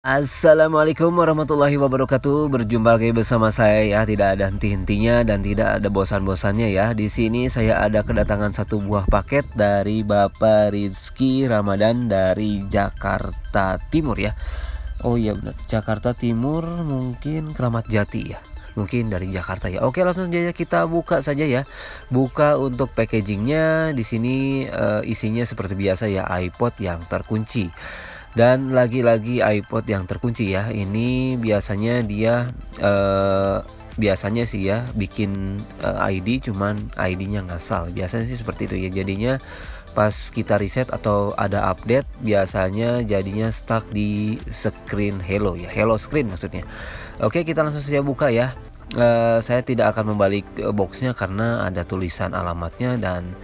Assalamualaikum warahmatullahi wabarakatuh. Berjumpa lagi bersama saya ya, tidak ada henti-hentinya dan tidak ada bosan-bosannya ya. Di sini saya ada kedatangan satu buah paket dari Bapak Rizky Ramadan dari Jakarta Timur ya. Oh iya benar, Jakarta Timur, mungkin Kramat Jati ya. Mungkin dari Jakarta ya. Oke, langsung saja kita buka saja ya. Buka untuk packagingnya. Di sini isinya seperti biasa ya, iPod yang terkunci. Dan lagi-lagi iPod yang terkunci ya. Ini biasanya dia biasanya sih ya bikin ID, cuman ID-nya ngasal. Biasanya sih seperti itu ya. Jadinya pas kita reset atau ada update, biasanya jadinya stuck di screen hello ya. Hello screen maksudnya. Oke, kita langsung saja buka ya. Saya tidak akan membalik boxnya karena ada tulisan alamatnya dan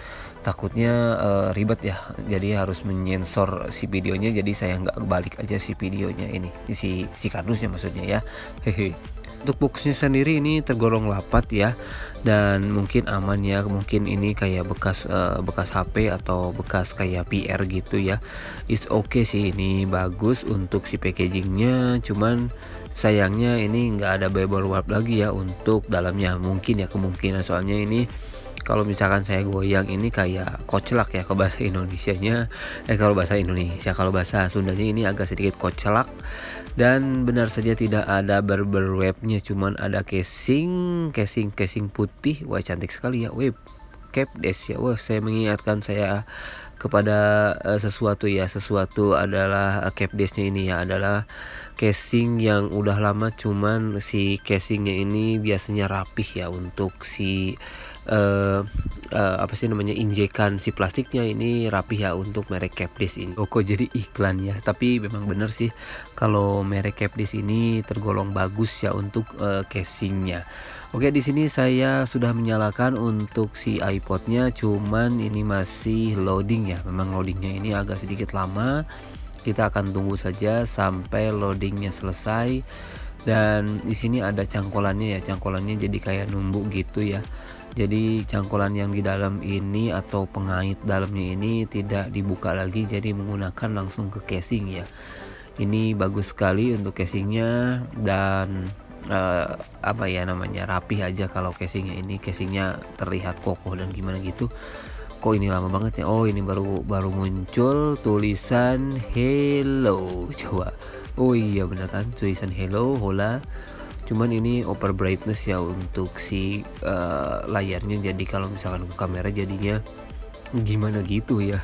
takutnya ribet ya, jadi harus menyensor si videonya, jadi saya nggak balik aja si videonya ini, si kardusnya maksudnya ya. Hehe. Untuk boxnya sendiri ini tergolong rapat ya, dan mungkin aman ya, mungkin ini kayak bekas HP atau bekas kayak PR gitu ya. It's okay sih, ini bagus untuk si packagingnya, cuman sayangnya ini nggak ada bubble wrap lagi ya untuk dalamnya, mungkin ya, kemungkinan, soalnya ini kalau misalkan saya goyang ini kayak koclak ya, kalau bahasa Indonesianya, kalau bahasa Indonesia, kalau bahasa Sundanya ini agak sedikit koclak. Dan benar saja tidak ada barber wrapnya, cuman ada casing putih. Wah, cantik sekali ya, web cap des ya. Wah, saya mengingatkan saya kepada sesuatu ya, sesuatu adalah cap desnya ini ya, adalah casing yang udah lama, cuman si casingnya ini biasanya rapih ya untuk si apa sih namanya, injekan si plastiknya ini rapih ya untuk merek Capdis ini. Oh, kok jadi iklan ya, tapi memang bener sih kalau merek Capdis ini tergolong bagus ya untuk casingnya. Oke, di sini saya sudah menyalakan untuk si iPodnya, cuman ini masih loading ya. Memang loadingnya ini agak sedikit lama. Kita akan tunggu saja sampai loadingnya selesai. Dan di sini ada cangkolannya ya, cangkolannya jadi kayak numbuk gitu ya. Jadi cangkolan yang di dalam ini atau pengait dalamnya ini tidak dibuka lagi, jadi menggunakan langsung ke casing ya. Ini bagus sekali untuk casingnya, dan apa ya namanya, rapih aja kalau casingnya ini. Casingnya terlihat kokoh dan gimana gitu. Kok ini lama banget ya? Oh, ini baru muncul tulisan hello. Coba. Oh iya benar kan, tulisan hello, hola. Cuman ini over brightness ya untuk si layarnya, jadi kalau misalkan ke kamera jadinya gimana gitu ya.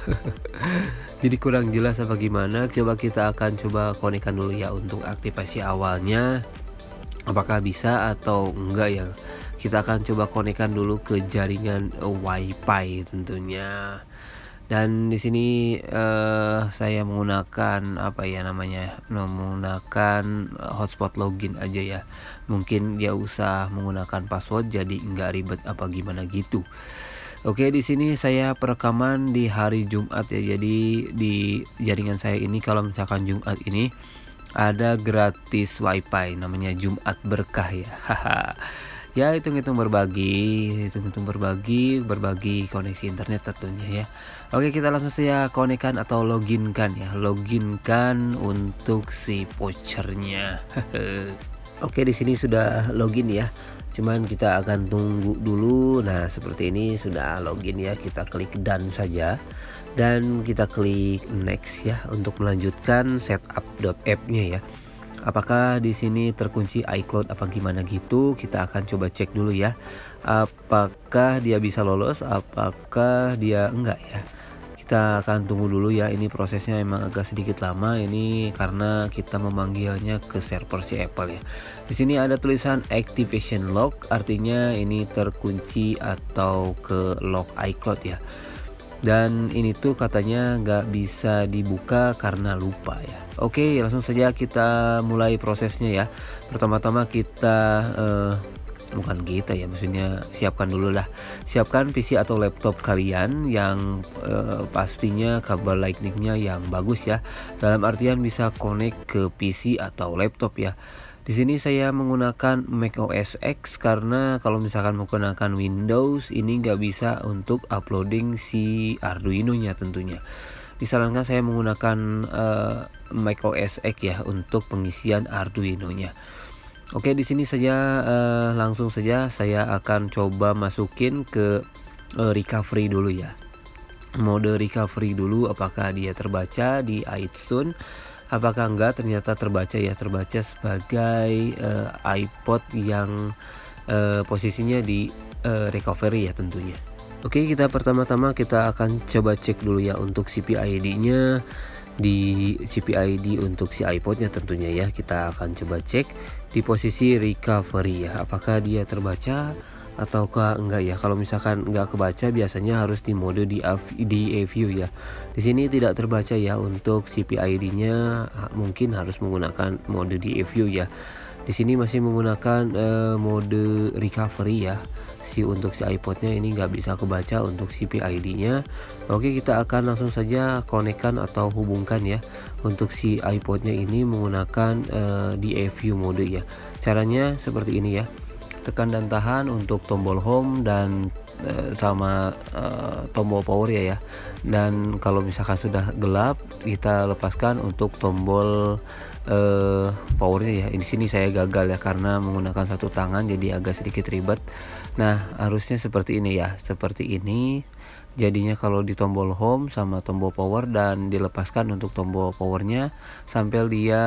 Jadi kurang jelas apa gimana. Coba kita akan coba konekkan dulu ya untuk aktivasi awalnya, apakah bisa atau enggak ya. Kita akan coba konekkan dulu ke jaringan WiFi tentunya. Dan di sini saya menggunakan apa ya namanya, menggunakan hotspot login aja ya. Mungkin dia usah menggunakan password, jadi nggak ribet apa gimana gitu. Oke, di sini saya perekaman di hari Jumat ya. Jadi di jaringan saya ini kalau misalkan Jumat ini ada gratis WiFi, namanya Jumat Berkah ya. Haha. Ya, hitung-hitung berbagi koneksi internet tentunya ya. Oke, kita langsung saja konekkan atau loginkan ya. Loginkan untuk si vouchernya. Oke, di sini sudah login ya. Cuman kita akan tunggu dulu. Nah, seperti ini sudah login ya. Kita klik done saja. Dan kita klik next ya untuk melanjutkan setup.app-nya ya. Apakah di sini terkunci iCloud apa gimana gitu? Kita akan coba cek dulu ya. Apakah dia bisa lolos? Apakah dia enggak ya? Kita akan tunggu dulu ya. Ini prosesnya emang agak sedikit lama ini karena kita memanggilnya ke server si Apple ya. Di sini ada tulisan activation lock, artinya ini terkunci atau ke lock iCloud ya. Dan ini tuh katanya nggak bisa dibuka karena lupa ya. Oke, langsung saja kita mulai prosesnya ya. Pertama-tama kita bukan kita ya, maksudnya siapkan dulu lah. Siapkan PC atau laptop kalian yang pastinya kabel lightningnya yang bagus ya. Dalam artian bisa connect ke PC atau laptop ya. Di sini saya menggunakan Mac OS X karena kalau misalkan menggunakan Windows ini nggak bisa untuk uploading si Arduino-nya tentunya. disarankan saya menggunakan macOS X ya untuk pengisian Arduino-nya. Oke, di sini saja langsung saja saya akan coba masukin ke recovery dulu ya. Mode recovery dulu, apakah dia terbaca di iTunes, apakah enggak. Ternyata terbaca ya, terbaca sebagai iPod yang posisinya di recovery ya tentunya. Oke, pertama-tama kita akan coba cek dulu ya untuk CPID-nya. Di CPID untuk si iPodnya tentunya ya, kita akan coba cek di posisi recovery ya, apakah dia terbaca ataukah enggak ya. Kalau misalkan enggak kebaca, biasanya harus di mode di AView ya. Di sini tidak terbaca ya untuk CPID-nya, mungkin harus menggunakan mode di AView ya. Di sini masih menggunakan mode recovery ya. Untuk si iPodnya ini nggak bisa kebaca untuk CPID-nya. Oke, kita akan langsung saja konekkan atau hubungkan ya untuk si iPodnya ini menggunakan DAView mode ya. Caranya seperti ini ya. Tekan dan tahan untuk tombol home dan sama tombol power ya. Dan kalau misalkan sudah gelap, kita lepaskan untuk tombol powernya ya. Di sini saya gagal ya karena menggunakan satu tangan, jadi agak sedikit ribet. Nah, harusnya seperti ini ya, seperti ini jadinya kalau di tombol home sama tombol power dan dilepaskan untuk tombol powernya sampai dia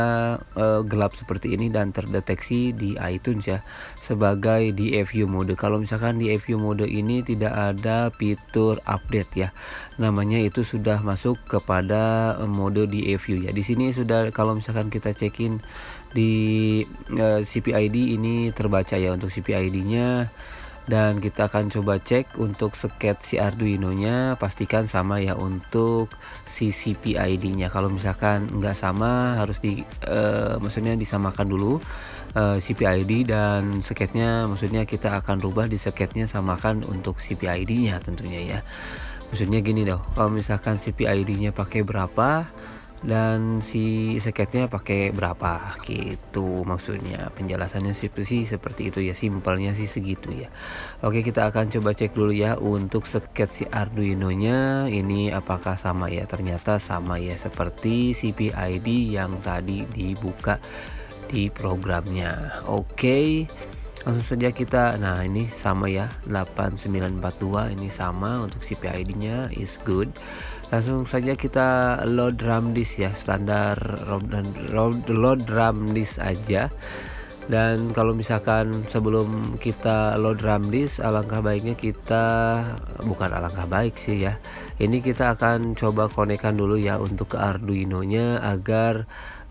gelap seperti ini dan terdeteksi di iTunes ya sebagai DAView mode. Kalau misalkan DAView mode ini tidak ada fitur update ya, namanya itu sudah masuk kepada mode DAView ya. Di sini sudah, kalau misalkan kita cekin di CPID ini terbaca ya untuk CPID-nya. Dan kita akan coba cek untuk sket si Arduino-nya, pastikan sama ya untuk si CPID-nya. Kalau misalkan nggak sama, harus maksudnya disamakan dulu CPID dan sketnya. Maksudnya kita akan rubah di sketnya, samakan untuk CPID-nya tentunya ya. Maksudnya gini dong, kalau misalkan CPID-nya pakai berapa dan si sketnya pakai berapa gitu, maksudnya penjelasannya sih seperti itu ya, simpelnya sih segitu ya. Oke, kita akan coba cek dulu ya untuk sket si Arduino-nya ini apakah sama ya. Ternyata sama ya, seperti CPID yang tadi dibuka di programnya. Oke, langsung saja kita, nah ini sama ya, 8942 ini sama untuk CPID-nya, is good. Langsung saja kita load RAM disk ya, standar load RAM disk aja. Dan kalau misalkan sebelum kita load RAM disk, alangkah baiknya kita, bukan alangkah baik sih ya, ini kita akan coba konekkan dulu ya untuk ke Arduino-nya agar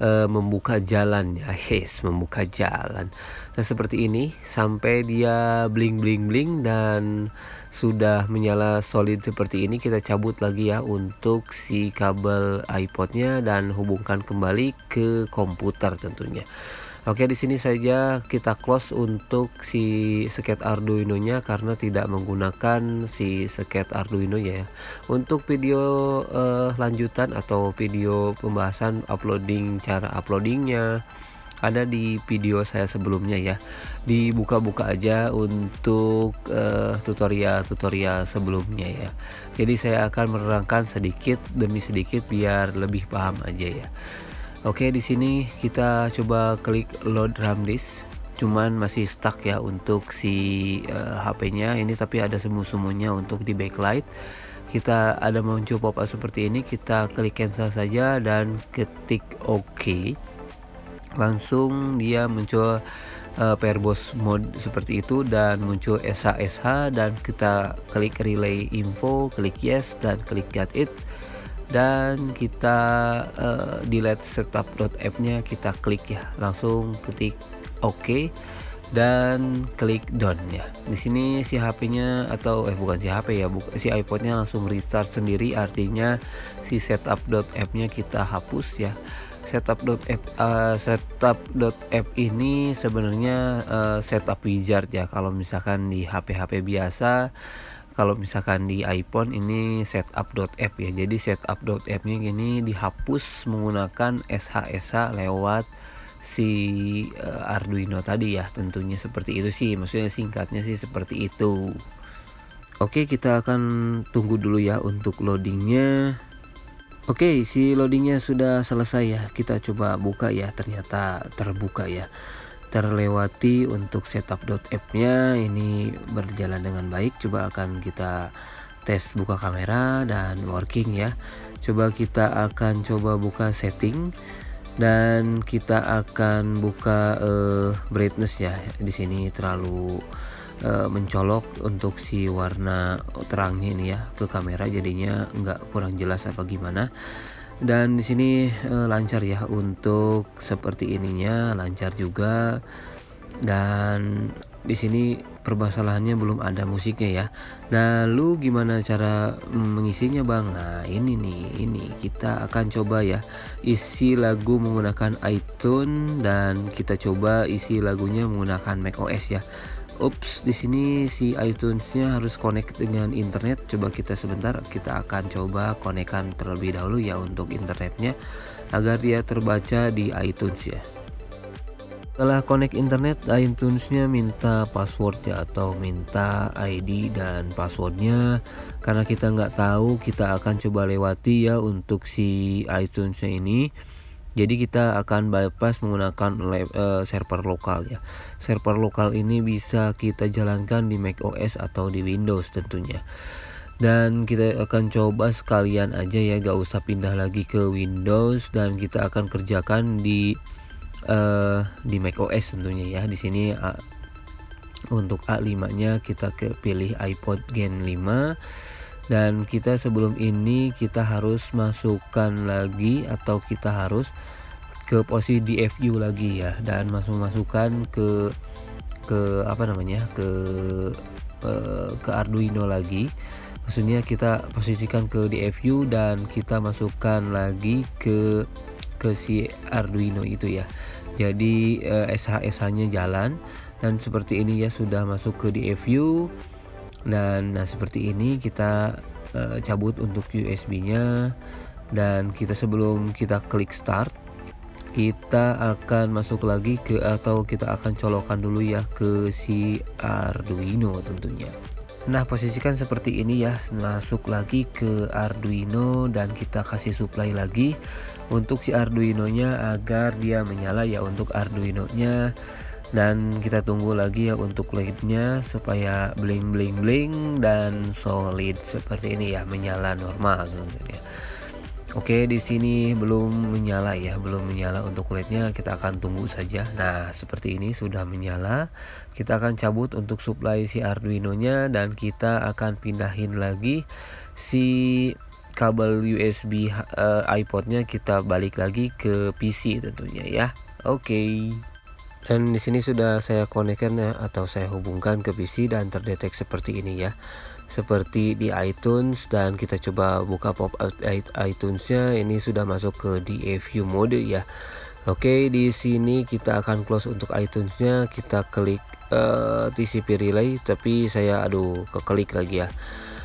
membuka jalan ya, membuka jalan. Nah seperti ini sampai dia bling bling bling dan sudah menyala solid seperti ini, kita cabut lagi ya untuk si kabel iPodnya dan hubungkan kembali ke komputer tentunya. Oke, di sini saja kita close untuk si sket Arduino-nya karena tidak menggunakan si sket Arduino ya. Untuk video lanjutan atau video pembahasan cara uploadingnya ada di video saya sebelumnya ya. Dibuka-buka aja untuk tutorial sebelumnya ya. Jadi saya akan menerangkan sedikit demi sedikit biar lebih paham aja ya. Oke, di sini kita coba klik load RAM disk, cuman masih stuck ya untuk si HP-nya ini, tapi ada semu-semunya untuk di backlight. Kita ada muncul pop-up seperti ini, kita klik cancel saja dan ketik OK. Langsung dia muncul Pairbus mode seperti itu dan muncul SH dan kita klik relay info, klik yes dan klik get it. Dan kita delete setup.app-nya kita klik ya, langsung ketik OK dan klik done ya. Di sini si HP-nya atau bukan si HP ya, si iPod-nya langsung restart sendiri, artinya si setup.app-nya kita hapus ya. Setup.app ini sebenarnya setup wizard ya kalau misalkan di HP-HP biasa. Kalau misalkan di iPhone ini setup.app ya. Jadi setup.app-nya ini dihapus menggunakan SH lewat si Arduino tadi ya. Tentunya seperti itu sih. Maksudnya singkatnya sih seperti itu. Oke, kita akan tunggu dulu ya untuk loadingnya. Oke, si loadingnya sudah selesai ya. Kita coba buka ya, ternyata terbuka ya. Terlewati untuk setup.app-nya ini berjalan dengan baik. Coba akan kita tes buka kamera dan working ya. Coba kita akan coba buka setting dan kita akan buka brightness ya. Di sini terlalu mencolok untuk si warna terangnya ini ya ke kamera, jadinya nggak kurang jelas apa gimana. Dan di sini lancar ya untuk seperti ininya, lancar juga. Dan di sini permasalahannya belum ada musiknya ya. Lalu gimana cara mengisinya Bang? Nah ini nih, ini kita akan coba ya isi lagu menggunakan iTunes, dan kita coba isi lagunya menggunakan macOS ya. Ups, di sini si iTunes-nya harus connect dengan internet. Coba kita sebentar, kita akan coba konekkan terlebih dahulu ya untuk internetnya agar dia terbaca di iTunes ya. Setelah connect internet, iTunes-nya minta password ya, atau minta ID dan passwordnya. Karena kita nggak tahu, kita akan coba lewati ya untuk si iTunes-nya ini. Jadi kita akan bypass menggunakan server lokal ya. Server lokal ini bisa kita jalankan di macOS atau di Windows tentunya. Dan kita akan coba sekalian aja ya, gak usah pindah lagi ke Windows, dan kita akan kerjakan di macOS tentunya ya. Di sini untuk A5-nya kita pilih iPod Gen 5. Dan kita sebelum ini kita harus masukkan lagi, atau kita harus ke posisi DFU lagi ya, dan masukkan ke apa namanya, ke Arduino lagi. Maksudnya kita posisikan ke DFU dan kita masukkan lagi ke si Arduino itu ya. Jadi SH-nya jalan, dan seperti ini ya, sudah masuk ke DFU. Dan nah seperti ini kita cabut untuk USB-nya, dan kita sebelum kita klik start, kita akan masuk lagi atau kita akan colokkan dulu ya ke si Arduino tentunya. Nah posisikan seperti ini ya, masuk lagi ke Arduino dan kita kasih supply lagi untuk si Arduino-nya agar dia menyala ya untuk Arduino-nya. Dan kita tunggu lagi ya untuk LED-nya supaya bling bling bling dan solid seperti ini ya, menyala normal tentunya. Oke, di sini belum menyala ya, belum menyala untuk LED-nya, kita akan tunggu saja. Nah, seperti ini sudah menyala. Kita akan cabut untuk supply si Arduino-nya, dan kita akan pindahin lagi si kabel USB iPod-nya, kita balik lagi ke PC tentunya ya. Oke. Dan di sini sudah saya konekkan ya, atau saya hubungkan ke PC, dan terdetek seperti ini ya, seperti di iTunes. Dan kita coba buka pop out iTunes-nya, ini sudah masuk ke DFU mode ya. Oke, di sini kita akan close untuk iTunes-nya, kita klik TCP relay, tapi saya keklik lagi ya.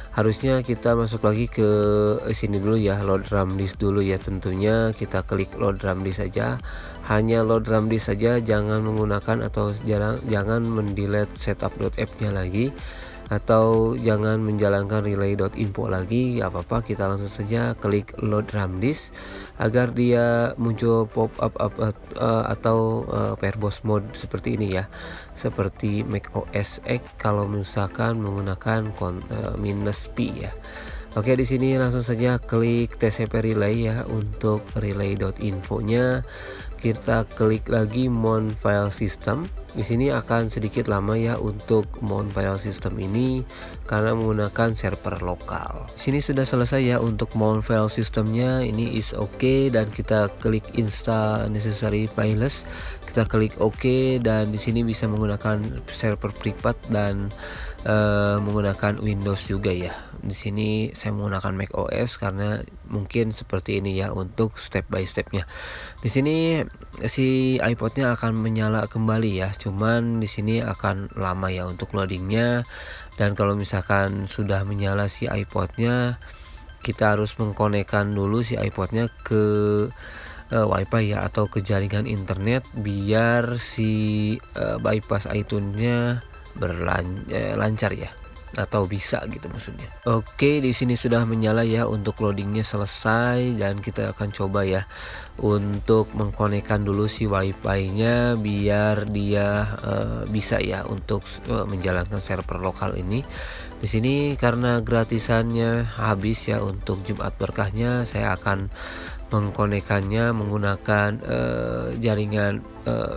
Harusnya kita masuk lagi ke sini dulu ya, load RAM disk dulu ya. Tentunya kita klik load RAM disk saja, hanya load RAM disk saja, jangan menggunakan atau jangan mendelete setup.app-nya lagi, atau jangan menjalankan relay.info lagi. Ya apa-apa, kita langsung saja klik load RAM disk agar dia muncul pop up atau verbose mode seperti ini ya, seperti macOS X kalau misalkan menggunakan -P ya. Oke, di sini langsung saja klik TCP relay ya untuk relay.info-nya. Kita klik lagi mount file system. Di sini akan sedikit lama ya untuk mount file system ini karena menggunakan server lokal. Di sini sudah selesai ya untuk mount file systemnya, ini is okay, dan kita klik install necessary files. Kita klik OK, dan di sini bisa menggunakan server privat dan menggunakan Windows juga ya. Di sini saya menggunakan macOS karena mungkin seperti ini ya untuk step by stepnya. Di sini si iPod-nya akan menyala kembali ya, cuman di sini akan lama ya untuk loadingnya. Dan kalau misalkan sudah menyala si iPod-nya, kita harus mengkonekkan dulu si iPod-nya ke WiFi ya, atau ke jaringan internet, biar si bypass iTunes-nya lancar ya. atau bisa gitu maksudnya. Oke, di sini sudah menyala ya, untuk loadingnya selesai dan kita akan coba ya untuk mengkonekkan dulu si wifi-nya biar dia bisa ya untuk menjalankan server lokal ini. Di sini karena gratisannya habis ya untuk Jumat Berkahnya, saya akan mengkonekkannya menggunakan jaringan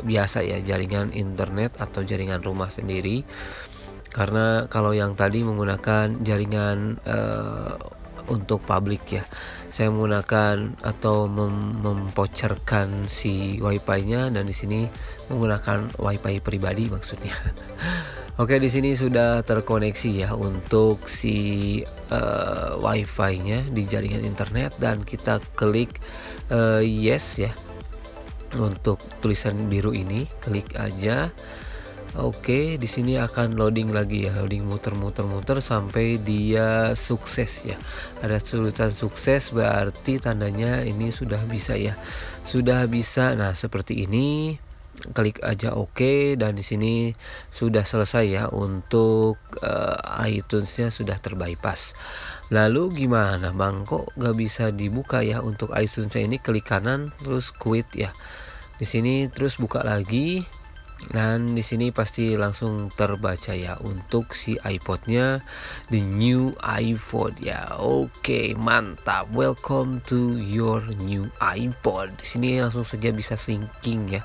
biasa ya, jaringan internet atau jaringan rumah sendiri. Karena kalau yang tadi menggunakan jaringan untuk publik ya, saya menggunakan atau mempocerkan si wifi-nya, dan di sini menggunakan wifi pribadi maksudnya. Oke, di sini sudah terkoneksi ya untuk si wifi-nya di jaringan internet, dan kita klik yes ya untuk tulisan biru ini, klik aja. Oke, di sini akan loading lagi ya, loading muter-muter sampai dia sukses ya. Ada tulisan sukses, berarti tandanya ini sudah bisa ya. Sudah bisa. Nah, seperti ini. Klik aja oke, dan di sini sudah selesai ya untuk iTunes-nya sudah terbypass. Lalu gimana Bang, kok gak bisa dibuka ya untuk iTunes-nya ini? Klik kanan terus quit ya. Di sini terus buka lagi. Dan di sini pasti langsung terbaca ya untuk si iPod-nya, the new iPhone ya. Oke, mantap. Welcome to your new iPod. Di sini langsung saja bisa syncing ya.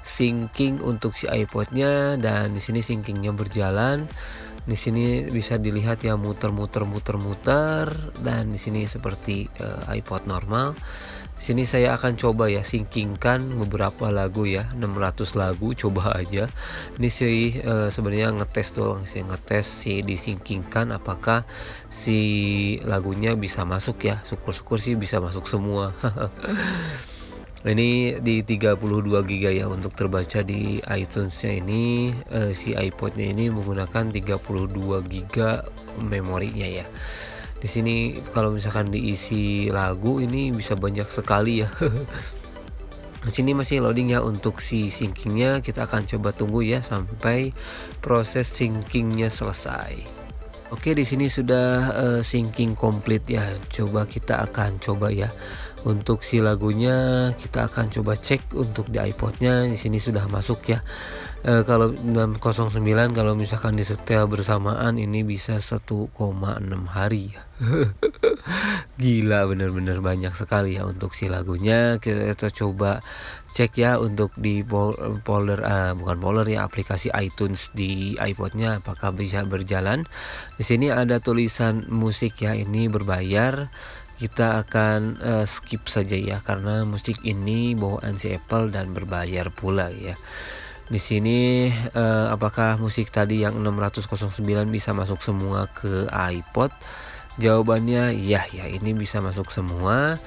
Syncing untuk si iPod-nya, dan di sini syncingnya berjalan. Di sini bisa dilihat ya, muter, dan di sini seperti iPod normal. Di sini saya akan coba ya syncingkan beberapa lagu ya, 600 lagu, coba aja. Ini sih sebenarnya ngetes doang sih, ngetes si disyncingkan apakah si lagunya bisa masuk ya. Syukur-syukur sih bisa masuk semua. Ini di 32 GB ya untuk terbaca di iTunes-nya ini. Si iPod-nya ini menggunakan 32 GB memorinya ya. Di sini kalau misalkan diisi lagu ini bisa banyak sekali ya. Di sini masih loading ya untuk si syncingnya. Kita akan coba tunggu ya sampai proses syncingnya selesai. Oke, di sini sudah syncing komplit ya. Kita akan coba ya. Untuk si lagunya kita akan coba cek untuk di iPod-nya. Di sini sudah masuk ya. Kalau 609 kalau misalkan disetel bersamaan ini bisa 1,6 hari ya. Gila, bener-bener banyak sekali ya untuk si lagunya. Kita coba cek ya untuk di folder bukan folder ya, aplikasi iTunes di iPod-nya apakah bisa berjalan. Di sini ada tulisan musik ya, ini berbayar. Kita akan skip saja ya, karena musik ini bawaan si Apple dan berbayar pula ya. Di sini apakah musik tadi yang 609 bisa masuk semua ke iPod? Jawabannya ya, ini bisa masuk semua.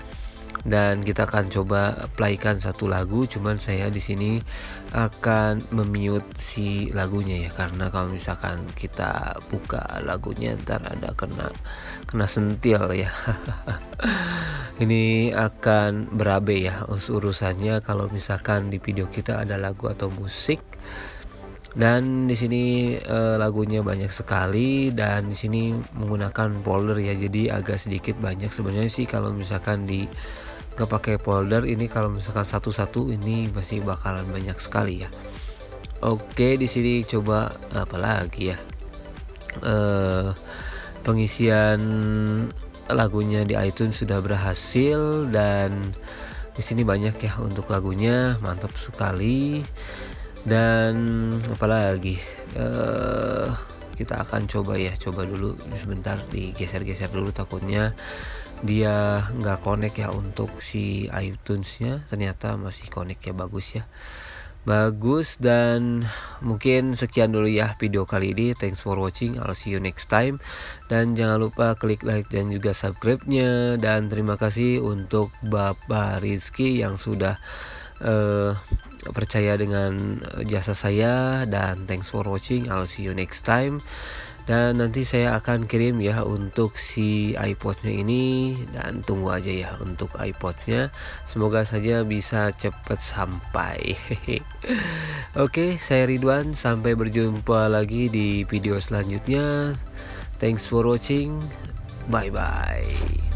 Dan kita akan coba playkan satu lagu, cuman saya di sini akan memute si lagunya ya, karena kalau misalkan kita buka lagunya ntar ada kena sentil ya. Ini akan berabe ya urusannya kalau misalkan di video kita ada lagu atau musik. Dan di sini lagunya banyak sekali, dan di sini menggunakan folder ya, jadi agak sedikit banyak sebenarnya sih. Kalau misalkan nggak pakai folder ini, kalau misalkan satu-satu ini masih bakalan banyak sekali ya. Oke, di sini coba apa lagi ya, pengisian lagunya di iTunes sudah berhasil, dan di sini banyak ya untuk lagunya, mantap sekali. Dan apalagi kita akan coba dulu sebentar, digeser-geser dulu, takutnya dia nggak connect ya untuk si iTunes-nya. Ternyata masih connect ya, bagus. Dan mungkin sekian dulu ya video kali ini. Thanks for watching, I'll see you next time. Dan jangan lupa klik like dan juga subscribe-nya. Dan terima kasih untuk Bapak Rizky yang sudah percaya dengan jasa saya. Dan thanks for watching, I'll see you next time. Dan nanti saya akan kirim ya untuk si iPod-nya ini, dan tunggu aja ya untuk iPod-nya. Semoga saja bisa cepat sampai. Oke, saya Ridwan, sampai berjumpa lagi di video selanjutnya. Thanks for watching. Bye bye.